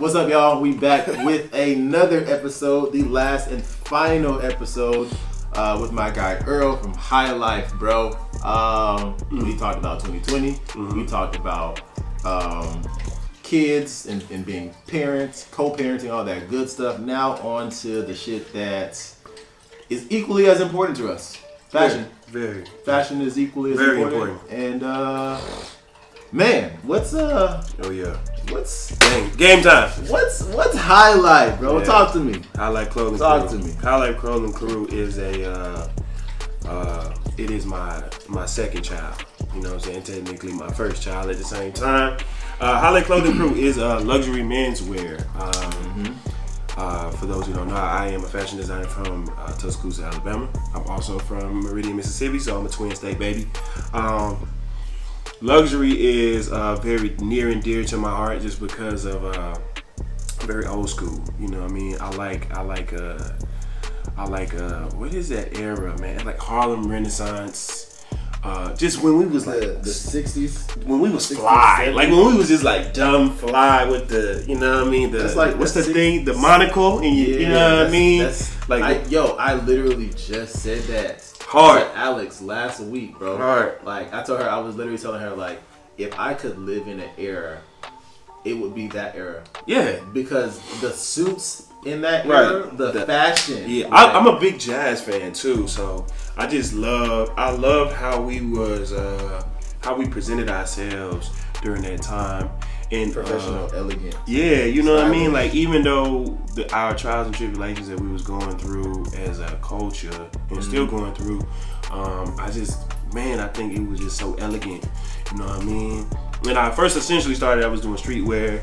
What's up, y'all? We back with another episode, the last and final episode with my guy Earl from High Life, bro. We talked about 2020. We talked about kids and being parents, co-parenting, all that good stuff. Now on to the shit that is equally as important to us. Fashion. Very. Fashion is equally as very important. And man, what's What's game time? What's High Life, bro? Yeah. Talk to me. High Life Clothing Talk Crew. to me. High Life Clothing Crew is it is my second child. You know what I'm saying? Technically my first child at the same time. High Life Clothing Crew is luxury menswear. For those who don't know, I am a fashion designer from Tuscaloosa, Alabama. I'm also from Meridian, Mississippi, so I'm a twin state baby. Luxury is very near and dear to my heart just because of very old school. You know what I mean? I like what is that era, man? Like Harlem Renaissance. Just when we was like the 60s, when we was 60s, fly, 70s. like when we was just like dumb fly with the, you know what I mean? The like what's the thing? The monocle, and you know what I mean? I literally just said that hard to Alex last week, bro. Hard. Like I told her, I was literally telling her like, if I could live in an era, it would be that era. Yeah, because the suits in that era, the fashion. Yeah, like, I'm a big jazz fan too, so I love how we presented ourselves during that time. And professional, elegant. Yeah, you know stylish. what I mean? Like, even though our trials and tribulations that we was going through as a culture and still going through, I think it was just so elegant. You know what I mean? When I first essentially started, I was doing streetwear,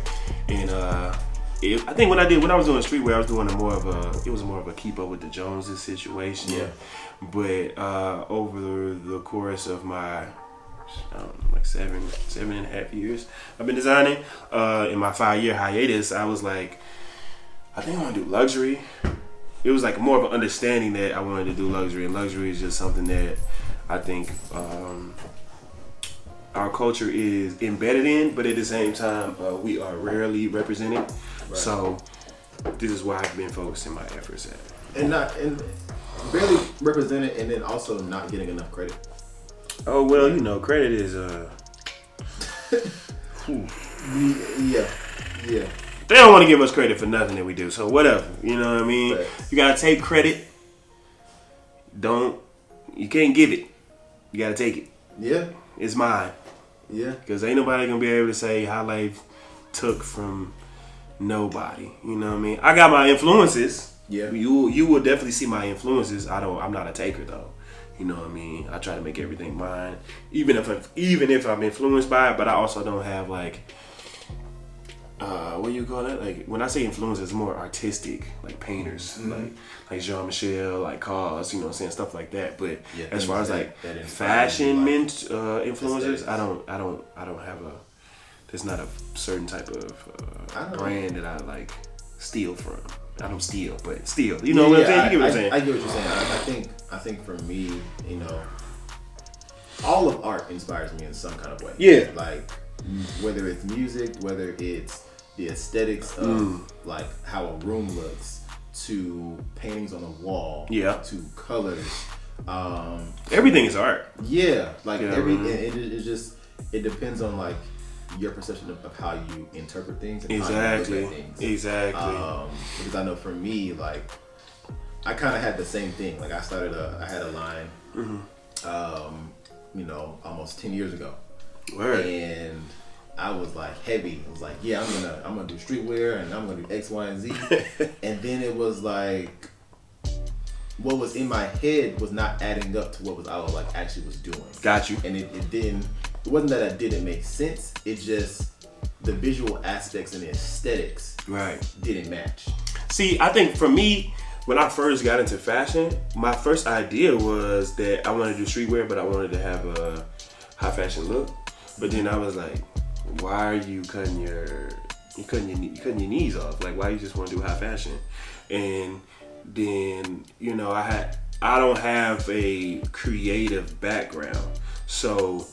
and I think when I was doing streetwear, I was doing more of a keep up with the Joneses situation. Yeah. But over the course of my like seven and a half years I've been designing, in my 5-year hiatus, I was like, I think I want to do luxury. It was like more of an understanding that I wanted to do luxury, and luxury is just something that I think our culture is embedded in, but at the same time we are rarely represented. Right. So this is why I've been focusing my efforts at. And barely represented, and then also not getting enough credit. Oh well, you know, credit is yeah. They don't want to give us credit for nothing that we do, so whatever. You know what I mean? Right. You gotta take credit. You can't give it. You gotta take it. Yeah. It's mine. Yeah. Because ain't nobody gonna be able to say High Life took from nobody. You know what I mean? I got my influences. Yeah. You will definitely see my influences. I'm not a taker though. You know what I mean? I try to make everything mine, even if I'm influenced by it. But I also don't have like, what do you call that? Like when I say influence, it's more artistic, like painters, like Jean-Michel, like Cause, you know what I'm saying, stuff like that. But as far as like fashion influencers, I don't have a. There's not a certain type of brand that I like steal from. I don't steal, but steal. You know what I'm saying? You get what I'm saying? I get what you're saying. I think for me, you know, all of art inspires me in some kind of way. Yeah. Like whether it's music, whether it's the aesthetics of like how a room looks, to paintings on a wall, to colors. Everything is art. Yeah. Like it depends on like your perception of how you interpret things and how you look at things. Exactly. Because I know for me, like, I kind of had the same thing. Like, I had a line, you know, almost 10 years ago. Word. And I was like heavy. I was like, yeah, I'm gonna do streetwear and I'm gonna do X, Y, and Z. And then it was like, what was in my head was not adding up to what I was like actually was doing. Got you. And it didn't. It wasn't that it didn't make sense. It just the visual aspects and the aesthetics didn't match. See, I think for me, when I first got into fashion, my first idea was that I wanted to do streetwear, but I wanted to have a high fashion look. But then I was like, why are you cutting your knees off? Like, why you just want to do high fashion? And then, you know, I don't have a creative background, so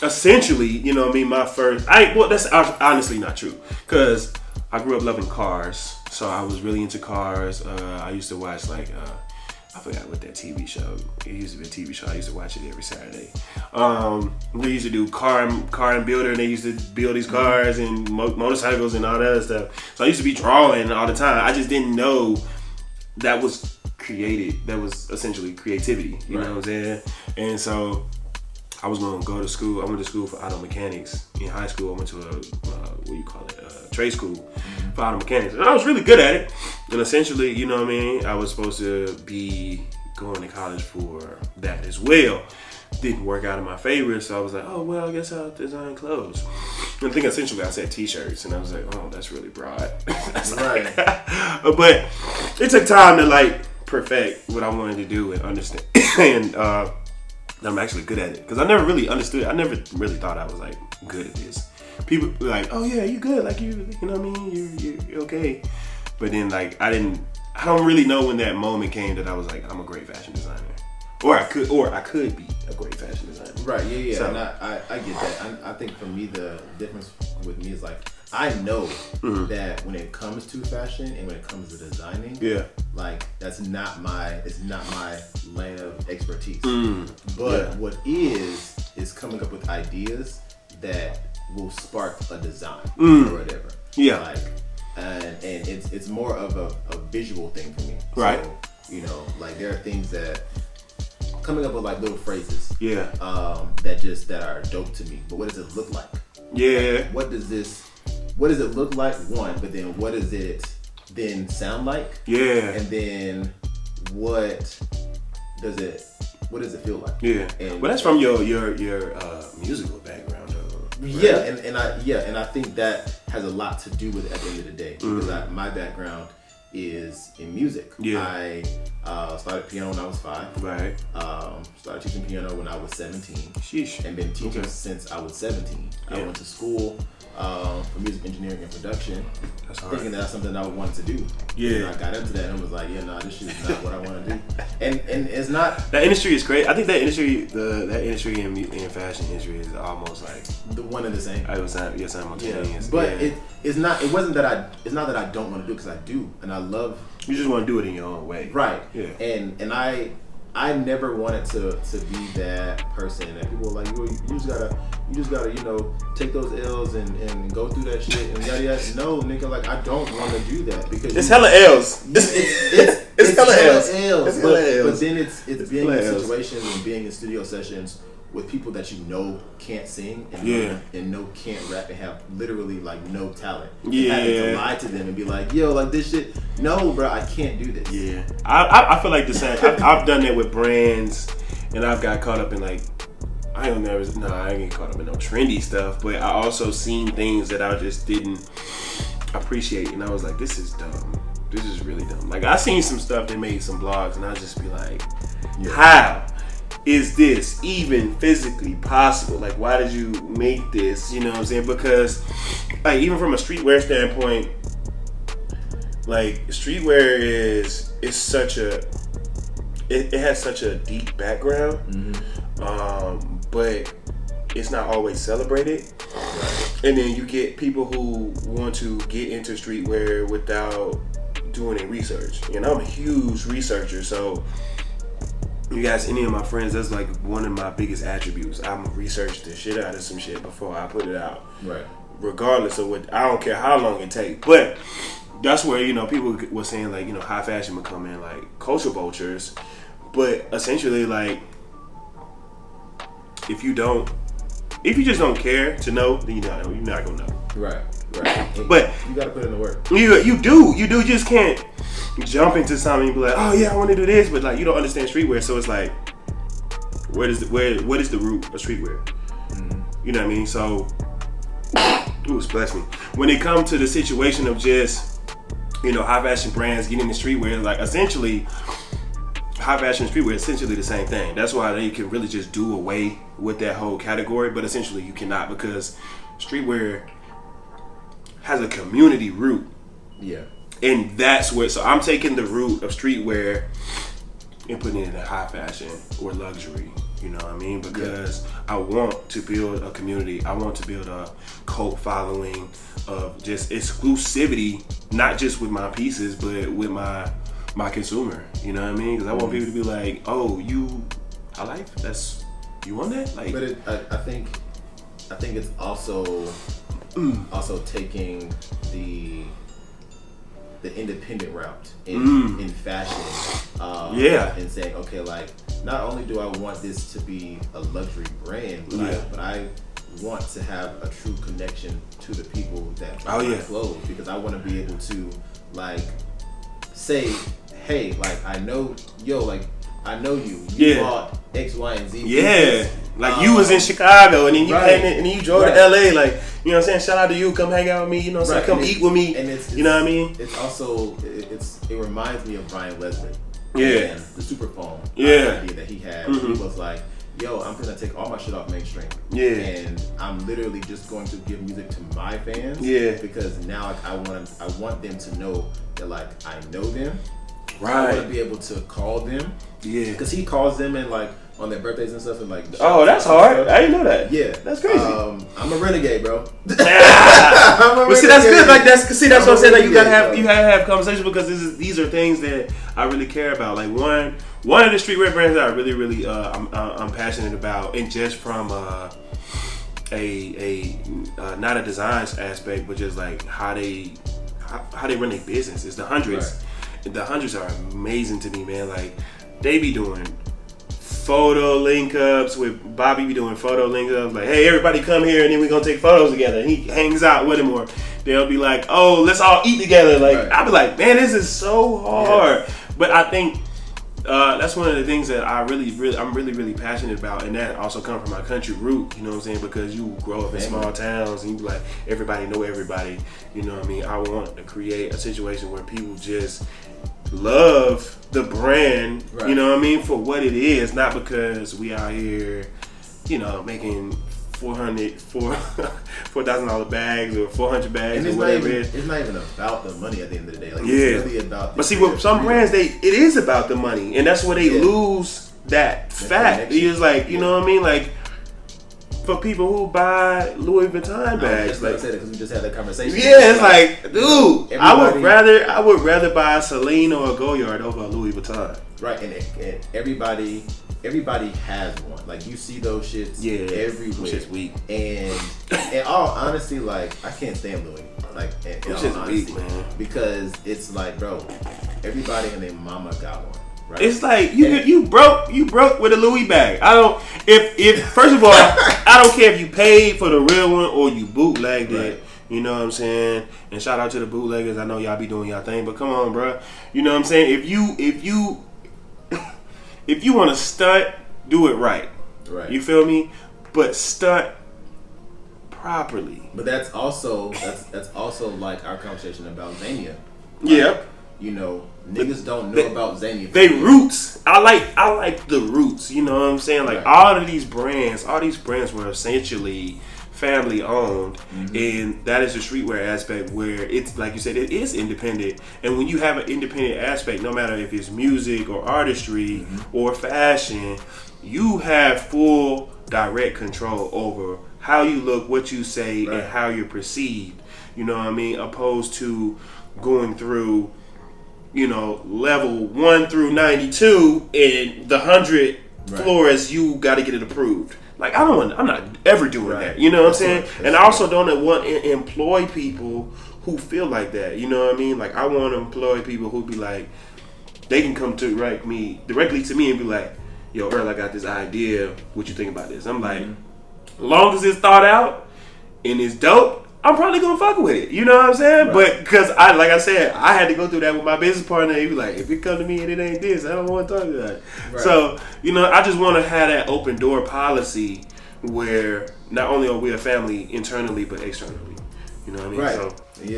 essentially, you know what I mean, that's honestly not true, because I grew up loving cars, so I was really into cars. I used to watch like I forgot what that TV show. It used to be a TV show. I used to watch it every Saturday. They used to do car and builder, and they used to build these cars and motorcycles and all that other stuff. So I used to be drawing all the time. I just didn't know that was created. That was essentially creativity. You know what I'm saying? And so I was going to go to school. I went to school for auto mechanics. In high school, I went to a trade school for auto mechanics. And I was really good at it. And essentially, you know what I mean? I was supposed to be going to college for that as well. Didn't work out in my favor, so I was like, oh, well, I guess I'll design clothes. And I think essentially I said t-shirts, and I was like, oh, that's really broad. Right. But it took time to like perfect what I wanted to do and understand. And I'm actually good at it because I never really understood. I never really thought I was like good at this. People were like, "Oh yeah, you good? Like you know what I mean? You're okay." But then like I don't really know when that moment came that I was like, I'm a great fashion designer, or I could be a great fashion designer. Right? Yeah. So, and I get that. I think for me the difference with me is like I know that when it comes to fashion and when it comes to designing, like it's not my lane of expertise. But what is coming up with ideas that will spark a design or whatever. Yeah. Like and it's more of a visual thing for me. Right. So, you know, like there are things that coming up with like little phrases. That are dope to me. But what does it look like? Yeah. Like, what does it look like? One, but then what does it then sound like? Yeah. And then what does it feel like? Yeah. And that's from your musical background though. Right? Yeah, and I think that has a lot to do with it at the end of the day because my background is in music. Yeah. I started piano when I was 5. Right. Started teaching piano when I was 17. Sheesh. And been teaching since I was 17. Yeah. I went to school for music engineering and production, thinking that's something I wanted to do. Yeah. And I got into that and was like, this shit is not what I want to do. And it's not. That industry is great. I think that industry, that industry in fashion industry is almost like the one and the same. I was simultaneous. Yeah. But it's not that I don't want to do it because I do and I love. You just want to do it in your own way. Right. Yeah. And I never wanted to be that person that people were like, you just gotta, take those L's and go through that shit and yada yada. No, nigga, like I don't want to do that because it's hella L's. It's hella L's. But then it's being in situations and being in studio sessions with people that can't sing and can't rap and have literally like no talent. Yeah. Having to lie to them and be like, yo, like this shit. No, bro, I can't do this. Yeah. I feel like the same. I've done that with brands and I've got caught up in like, I ain't get caught up in no trendy stuff, but I also seen things that I just didn't appreciate and I was like, this is dumb. This is really dumb. Like I seen some stuff that made some blogs and I just be like, how is this even physically possible? Like, why did you make this? You know what I'm saying? Because, like, even from a streetwear standpoint, like, streetwear is such a, it has such a deep background, but it's not always celebrated. And then you get people who want to get into streetwear without doing any research. And I'm a huge researcher, so you guys, any of my friends, that's like one of my biggest attributes. I'm gonna research the shit out of some shit before I put it out. Right. Regardless of what, I don't care how long it takes. But that's where, people were saying like, high fashion would come in like culture vultures. But essentially like, if you just don't care to know, then you're not gonna know. Right. But you gotta put in the work. You do. You just can't jump into something and be like, oh yeah, I want to do this, but like you don't understand streetwear, so it's like, what is the root of streetwear? You know what I mean? So, bless me. When it comes to the situation of just, high fashion brands getting into streetwear, like essentially, high fashion and streetwear is essentially the same thing. That's why they can really just do away with that whole category, but essentially you cannot because streetwear has a community root. Yeah. And that's where, so I'm taking the root of streetwear and putting it in high fashion or luxury. You know what I mean? Because I want to build a community. I want to build a cult following of just exclusivity, not just with my pieces, but with my consumer. You know what I mean? Because I want people to be like, oh, I like that's you want that? Like, but I think it's also taking the independent route in fashion. And saying, okay, like, not only do I want this to be a luxury brand, but I want to have a true connection to the people that buy my clothes, because I want to be able to, like, say, hey, like, I know you bought X, Y, and Z. Yeah. Like, you was in Chicago, and then you came in, and then you drove to LA. Like, you know what I'm saying? Shout out to you. Come hang out with me. You know what I'm saying? Come eat with me. And it's you know what I mean? It's also it reminds me of Brian Leslie. Yeah. And the Superphone idea that he had. He was like, yo, I'm gonna take all my shit off mainstream. Yeah. And I'm literally just going to give music to my fans. Yeah. Because now, like, I want them to know that, like, I know them. Right. I want to be able to call them. Yeah. Because he calls them and, like, on their birthdays and stuff, and, like, oh, that's hard. I didn't know that. Yeah, that's crazy. I'm a renegade, bro. But see, that's good. Like, that's what I'm saying. Like, you gotta have conversations, because these are things that I really care about. Like, one of the streetwear brands that I really I'm passionate about, and just from a not a design aspect, but just like how they run their business, is the Hundreds. Right. The Hundreds are amazing to me, man. Like, they be doing photo link ups with Bobby, be doing photo link ups, like, hey, everybody come here and then we're gonna take photos together. And he hangs out with him, or they'll be like, oh, let's all eat together. Like, I'll be like, man, this is so hard. Yeah. But I think that's one of the things that I'm really passionate about, and that also comes from my country root. You know what I'm saying? Because you grow up in small towns and you be like, everybody know everybody. You know what I mean? I want to create a situation where people just love the brand, you know what I mean, for what it is, not because we out here, you know, making $4,000 bags or 400 bags or whatever it is. It's not even about the money at the end of the day. Like, it's really about. But see, with some brands, it is about the money, and that's where they lose that fact. It's like, you know what I mean, like, for people who buy Louis Vuitton bags, like, because we just had that conversation. Yeah, it's like, dude, I would rather buy a Celine or a Goyard over a Louis Vuitton. Right, and everybody has one. Like, you see those shits everywhere. Shit's weak. And in all honesty, like, I can't stand Louis. Like, in all honesty, weak, man. Because it's like, bro, everybody and their mama got one. Right. It's like you broke with a Louis bag. I don't if first of all, I don't care if you paid for the real one or you bootlegged it. You know what I'm saying? And shout out to the bootleggers. I know y'all be doing y'all thing, but come on, bro. You know what I'm saying? If you want to stunt, do it right. Right. You feel me? But stunt properly. But that's also like our conversation about Zania. Yep. You know, niggas don't know about Zania. They roots. I like the roots. You know what I'm saying? Like, all these brands were essentially family owned, and that is the streetwear aspect, where it's like you said, it is independent. And when you have an independent aspect, no matter if it's music or artistry or fashion, you have full direct control over how you look, what you say, and how you're perceived. You know what I mean? Opposed to going through, you know, level 1 through 92 and the 100 floors, you got to get it approved. Like, I'm not ever doing that. You know what I'm saying? And I also don't want to employ people who feel like that. You know what I mean? Like, I want to employ people who be like, they can come directly to me and be like, yo, Earl, I got this idea. What you think about this? I'm like, as long as it's thought out and it's dope, I'm probably gonna fuck with it. You know what I'm saying? Right. But because like I said, I had to go through that with my business partner. He was like, if you come to me and it ain't this, I don't want to talk to that. Right. So, you know, I just want to have that open door policy where not only are we a family internally but externally. You know what I mean? Right.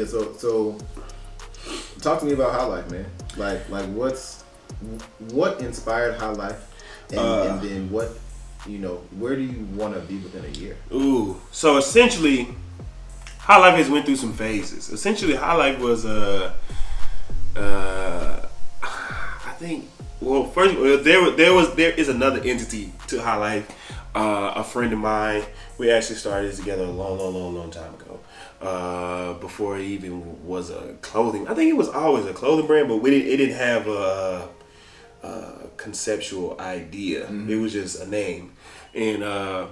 So talk to me about High Life, man. Like what inspired High Life, and then what, you know, where do you want to be within a year? Ooh. So essentially, High Life has went through some phases. Essentially, High Life was I think Well, first, there is another entity to High Life. A friend of mine. We actually started together a long time ago. Before it even was a clothing. I think it was always a clothing brand, but it didn't have a conceptual idea. Mm-hmm. It was just a name, and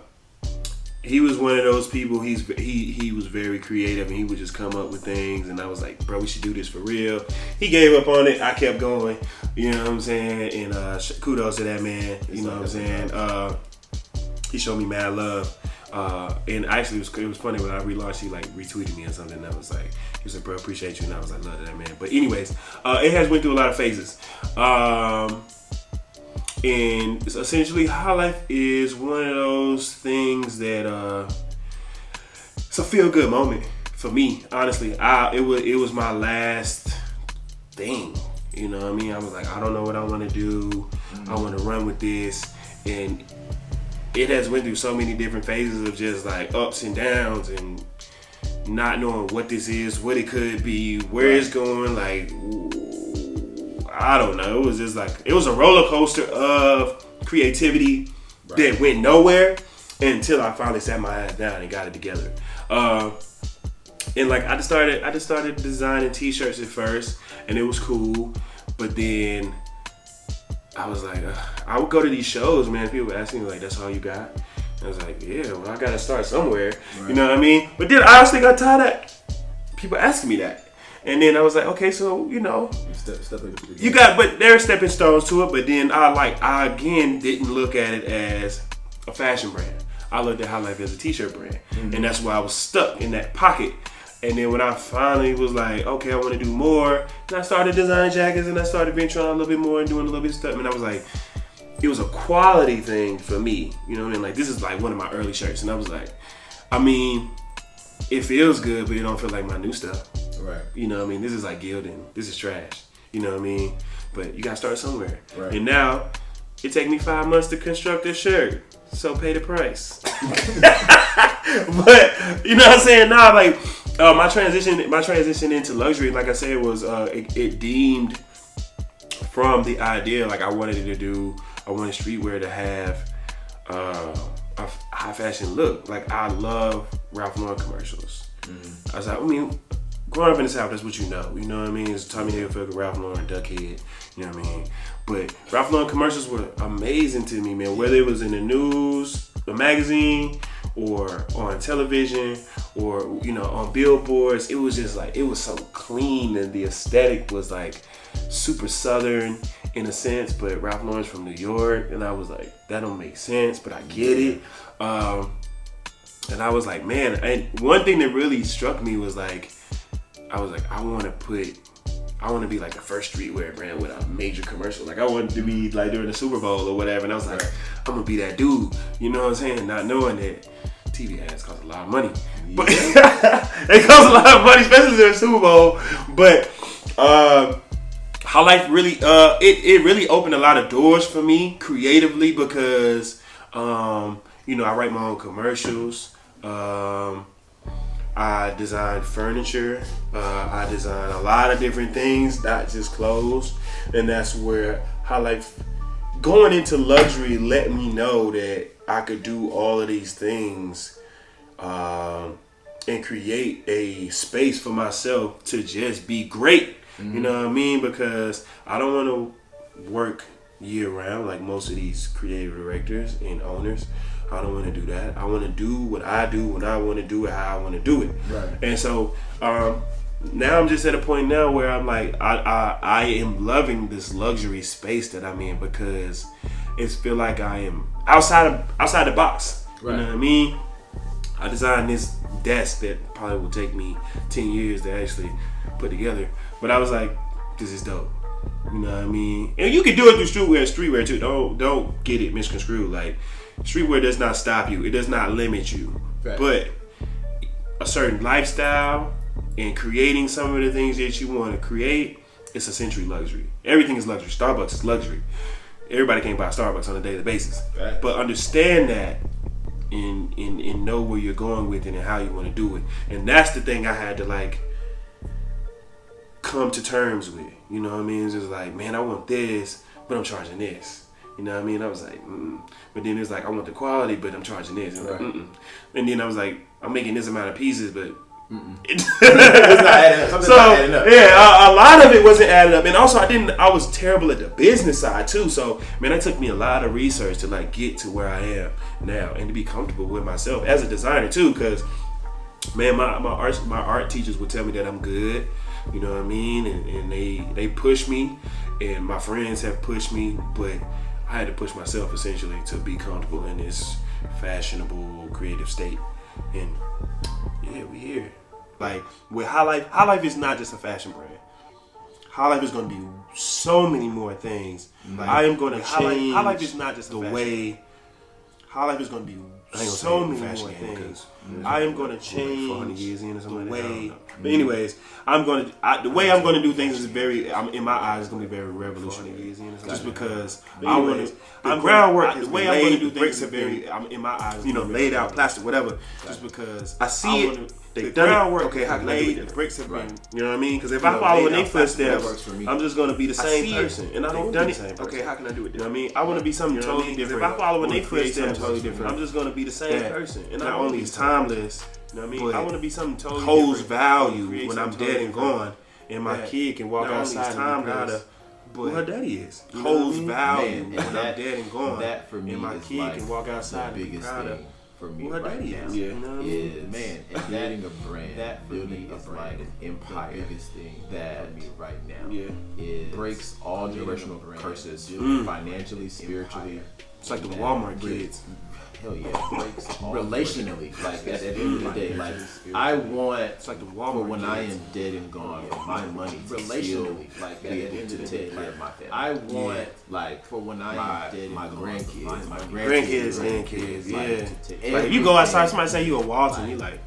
he was one of those people. He was very creative, and he would just come up with things. And I was like, bro, we should do this for real. He gave up on it. I kept going. You know what I'm saying? And kudos to that man. You know what I'm saying? He showed me mad love. And actually, it was funny when I relaunched. He like retweeted me or something. And I was like, he was like, bro, appreciate you. And I was like, love that man. But anyways, it has went through a lot of phases. And it's essentially, High Life is one of those things that it's a feel good moment for me. Honestly, it was my last thing. You know what I mean? I was like, I don't know what I want to do. I want to run with this, and it has went through so many different phases of just like ups and downs and not knowing what this is, what it could be, where it's going. Like, I don't know. It was just like, it was a roller coaster of creativity that went nowhere until I finally sat my ass down and got it together. And like, I just started designing t-shirts at first, and it was cool. But then I was like, I would go to these shows, man. People would ask me like, "That's all you got?" And I was like, "Yeah, well, I gotta start somewhere." Right. You know what I mean? But then I honestly got tired of people asking me that, and then I was like, "Okay, so you know, you got." But there are stepping stones to it. But then I again didn't look at it as a fashion brand. I looked at High Life as a t-shirt brand, and that's why I was stuck in that pocket. And then when I finally was like, okay, I want to do more, and I started designing jackets, and I started venturing out a little bit more and doing a little bit of stuff. And I was like, it was a quality thing for me. You know what I mean? Like, this is like one of my early shirts. And I was like, I mean, it feels good, but it don't feel like my new stuff. Right. You know what I mean? This is like gilding. This is trash. You know what I mean? But you got to start somewhere. Right. And now, it take me 5 months to construct this shirt. So pay the price. But, you know what I'm saying? Now, like, my transition into luxury, like I said, was it deemed from the idea, like I wanted streetwear to have a high fashion look. Like, I love Ralph Lauren commercials. I was like, I mean, growing up in the South, that's what you know. You know what I mean? It's Tommy Hilfiger, Ralph Lauren, Duckhead. You know what I mean? But Ralph Lauren commercials were amazing to me, man. Whether it was in the news, the magazine, or on television, or, you know, on billboards, it was just like, it was so clean, and the aesthetic was like super Southern in a sense, but Ralph Lauren's from New York, and I was like, that don't make sense, but I get it. And I was like, man, and one thing that really struck me was like, I want to be like the first streetwear brand with a major commercial. Like, I wanted to be like during the Super Bowl or whatever, and I was like, I'm gonna be that dude. You know what I'm saying? Not knowing that TV ads cost a lot of money. Yeah. But it costs a lot of money, especially during the Super Bowl. But High Life really, it really opened a lot of doors for me creatively because, you know, I write my own commercials. I design furniture. I design a lot of different things, not just clothes. And that's where High Life, going into luxury, let me know that I could do all of these things and create a space for myself to just be great. Mm-hmm. You know what I mean? Because I don't want to work year round like most of these creative directors and owners. I don't want to do that. I want to do what I do when I want to do it, how I want to do it. Right. And so now I'm just at a point now where I'm like, I am loving this luxury space that I'm in because it feel like I am outside the box. Right. You know what I mean? I designed this desk that probably will take me 10 years to actually put together. But I was like, this is dope. You know what I mean? And you can do it through streetwear too. Don't get it misconstrued. Like, streetwear does not stop you. It does not limit you. Right. But a certain lifestyle and creating some of the things that you want to create, it's essentially luxury. Everything is luxury. Starbucks is luxury. Everybody can't buy Starbucks on a daily basis. Right. But understand that and know where you're going with it and how you want to do it. And that's the thing I had to like come to terms with. You know what I mean? It's just like, man, I want this, but I'm charging this. You know what I mean? I was like, but then it's like, I want the quality, but I'm charging this. And, like, and then I was like, I'm making this amount of pieces, but it's not adding up. So yeah, a lot of it wasn't added up, and also I was terrible at the business side too. So man, it took me a lot of research to like get to where I am now and to be comfortable with myself as a designer too. Because man, my art teachers would tell me that I'm good. You know what I mean? And they push me, and my friends have pushed me, but I had to push myself essentially to be comfortable in this fashionable, creative state. And yeah, we here. Like with High Life is not just a fashion brand. High Life is going to be so many more things. Like, I am going to change High Life is not just the way. High Life is going to be so many more things. I am going to change the way. But anyways, the way I'm going to do things is in my eyes, it's going to be very revolutionary. Just because I want to. The groundwork is the way I'm going to do things is very in my eyes. Laid out, plastic, whatever. Just because I see it. The groundwork, okay, how can I do it? The bricks have been, you know what I mean? Because if I follow in their footsteps, I'm just going to be the same person. And I don't want to be the same person. Okay, how can I do it? You know what I mean? I want to be something totally different. If I follow in their footsteps, I'm just going to be the same person. And not only is timeless, you know what I mean? I want to be something totally different. Holds value when I'm dead and gone. And my kid can walk outside and be proud of who her daddy is. Holds value when I'm dead and gone. That for me and my kid can walk outside and be proud of for me right right now, now is building a brand. That for me is like an empire. The biggest thing that for me right now is breaks all generational curses, financially, spiritually. It's like the Walmart kids. Hell yeah, breaks relationally. Like at the end of the day, like I want it's like the Walmart for when I am dead and gone, my money relationally, like at the end of the day, like my family. I want like for when I am dead, my grandkids, and kids, yeah. Like if you go outside, somebody say you a Walton, you like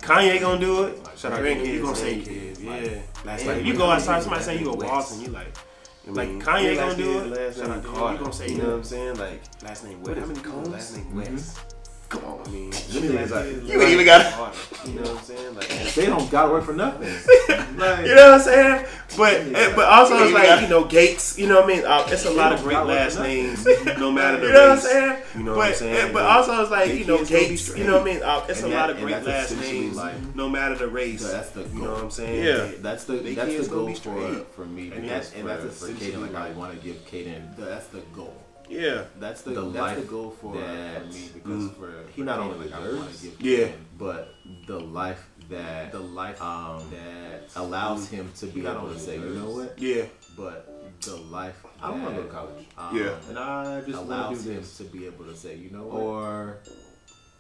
Kanye gonna do it. Shout out grandkids, you gonna say kids, yeah. Like if you go outside, somebody say you a Walton, you like Kanye gonna do it. Shout out Carter. You gonna say, you know what I'm saying? Like last name West. How many Combs? Last name West. Come on, I mean, you ain't even got it. You know what I'm saying? Like they don't gotta work for nothing. Like, you know what I'm saying? But also it's like Gates. You know what I mean? It's a lot of great last names, no matter the race. You know what I'm saying? You know what I'm saying? But also it's like Gates. You know what I mean? It's a lot of great last names, no matter the race. That's the you know what I'm saying? Yeah, that's the goal for me. And that's for Kaden. Like I want to give Kaden. That's the goal. Yeah, that's the goal for me because he not only deserves but the life that allows him to be able to say, you know what? Yeah. But the life I don't want to go to college. And I just allows him to be able to say, you know what? Or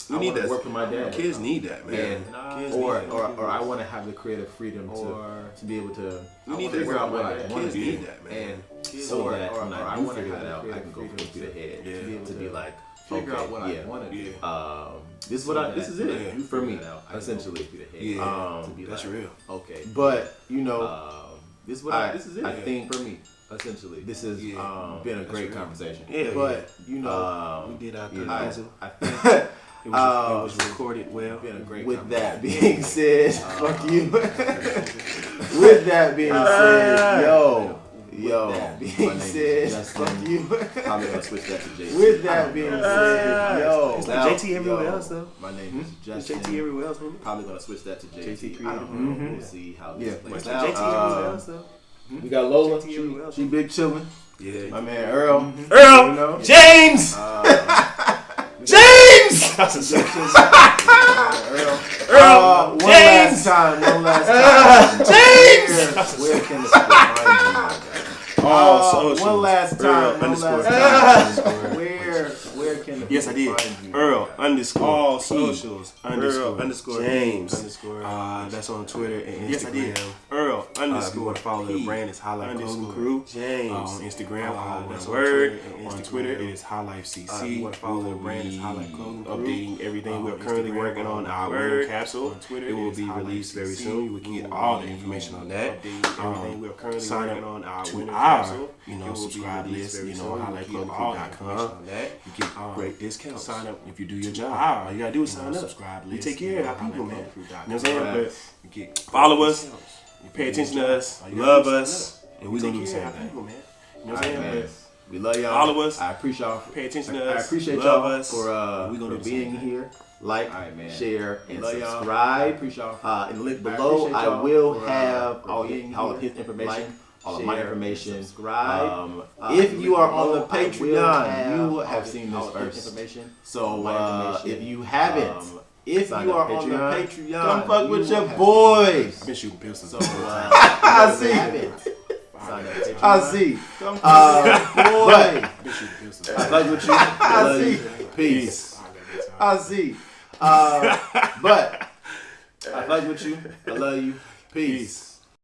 you need that. Work for my dad. Kids need that, man. Or I want to have the creative freedom to be able to. You need to figure out what I want. Kids need that, man. So that when I do figure that out, I can go full speed ahead. To be able to be like, figure out what I want to do. This is it for me, essentially. That's real. Okay, but this is it. I think for me. Essentially, this has been a great conversation. Yeah, but we did our thing. I think it was recorded well. Been a great with that being said, fuck you. With that being said, yo. That being said, fuck you. I'm gonna switch that to JT. With that being said, yo. It's like JT everywhere else though. My name is Justin. JT everywhere else, homie. Probably gonna switch that to JT. I don't know. We'll see how this plays out. JT everywhere else though. We got Lola. She big chillin'. Yeah. My man Earl. Earl. James. James. That's a section. Earl. James. One last time. James. Where can the people find you? One last time. Where can the yes, I did. Find you? Earl _ all socials Earl _ James that's on Twitter and Instagram. Yes, I did. Earl _ If you want to follow the brand, it's High Life Clothing Crew. James on Instagram, that's word. On Twitter, it is High Life CC. If you want to follow the brand, it's High Life Clothing Crew. Updating everything. We're currently working on our word capsule. On Twitter, it will be released very soon. You will get all the information on that. We're currently working on our to winter our capsule. Subscribe list. HighLifeClothingCrew.com. You get great discounts. Sign up if you do your job. All you gotta do is sign up. Subscribe We list. take care of our people, man. You know what I'm saying? But Follow us. Pay attention to us. Love us. And we're gonna do the same thing. You know what I'm saying? We love y'all. All of us. I appreciate y'all. Pay attention to us. I appreciate y'all for being here. Like, share, and subscribe. In the link below, I will have all of his information, all of my information. Subscribe. If you are on the Patreon, you have seen this first. So if you haven't, if you are on the Patreon, come fuck with your boys. I've been shooting pistols. So I see. I see. Boy. I fuck with you. I see. Peace. I see. But I fuck with you. I love you. Peace.